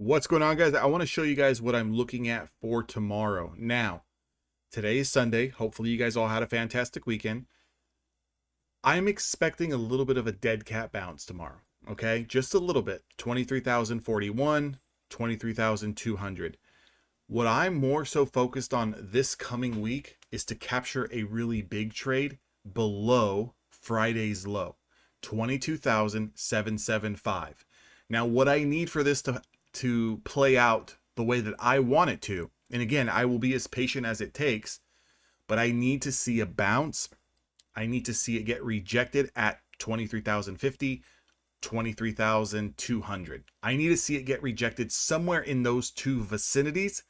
What's going on, guys? I want to show you guys what I'm looking at for tomorrow. Now, today is Sunday. Hopefully you guys all had a fantastic weekend. I'm expecting a little bit of a dead cat bounce tomorrow. Okay, just a little bit. 23,041, 23,200. What I'm more so focused on this coming week is to capture a really big trade below Friday's low, 22,775. Now, what I need for this to play out the way that I want it to, and again, I will be as patient as it takes, but I need to see a bounce. I need to see it get rejected at 23,050, 23,200. I need to see it get rejected somewhere in those two vicinities.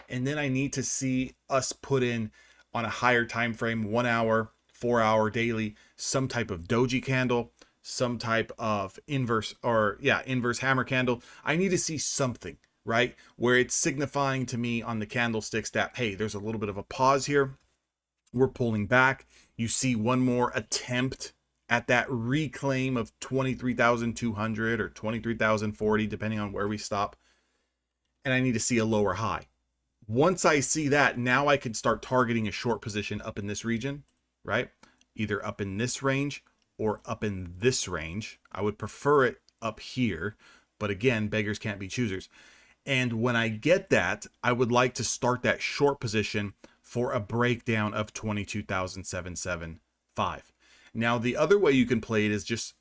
And then I need to see us put in on a higher time frame, 1 hour, 4 hour daily, some type of doji candle, some type of inverse hammer candle. I need to see something, right, where it's signifying to me on the candlesticks that, hey, there's a little bit of a pause here. We're pulling back. You see one more attempt at that reclaim of 23,200 or 23,040, depending on where we stop. And I need to see a lower high. Once I see that, now I can start targeting a short position up in this region, right? Either up in this range or up in this range. I would prefer it up here, but again, beggars can't be choosers. And when I get that, I would like to start that short position for a breakdown of 22,775. Now, the other way you can play it is just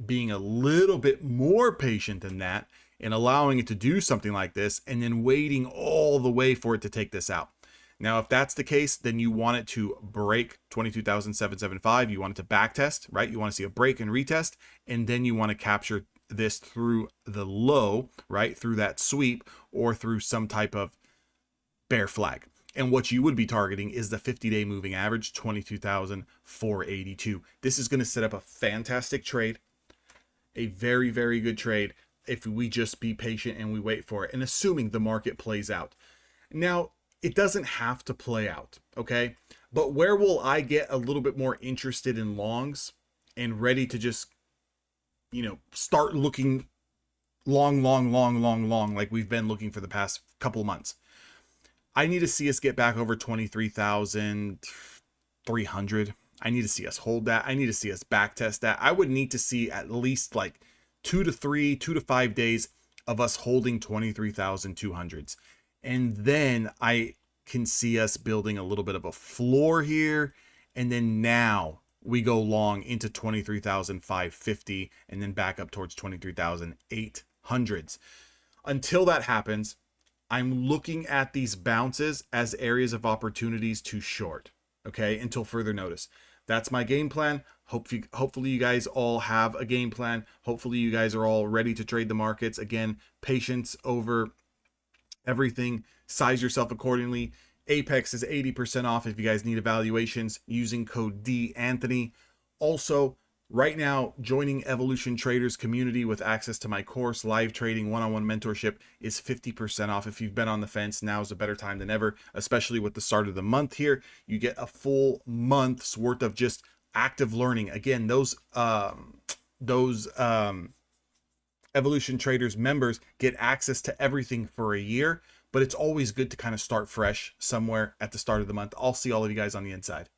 being a little bit more patient than that and allowing it to do something like this and then waiting all the way for it to take this out. Now, if that's the case, then you want it to break 22,775. You want it to back test, right? You want to see a break and retest, and then you want to capture this through the low, right? Through that sweep or through some type of bear flag. And what you would be targeting is the 50-day moving average, 22,482. This is going to set up a fantastic trade, a very, very good trade if we just be patient and we wait for it, and assuming the market plays out. Now, it doesn't have to play out, okay? But where will I get a little bit more interested in longs and ready to just, start looking long, like we've been looking for the past couple of months? I need to see us get back over 23,300. I need to see us hold that. I need to see us back test that. I would need to see at least like 2 to 5 days of us holding 23,200s. And then I can see us building a little bit of a floor here. And then now we go long into 23,550 and then back up towards 23,800s. Until that happens, I'm looking at these bounces as areas of opportunities to short, okay, until further notice. That's my game plan. Hopefully you guys all have a game plan. Hopefully you guys are all ready to trade the markets. Again, patience over everything. Size yourself accordingly. Apex is 80% off if you guys need evaluations using code DANTHONY. Also, right now, joining Evolution Traders community with access to my course, live trading, one-on-one mentorship is 50% off. If you've been on the fence, now is a better time than ever, especially with the start of the month here. You get a full month's worth of just active learning. Again, those Evolution Traders members get access to everything for a year, but it's always good to kind of start fresh somewhere at the start of the month. I'll see all of you guys on the inside.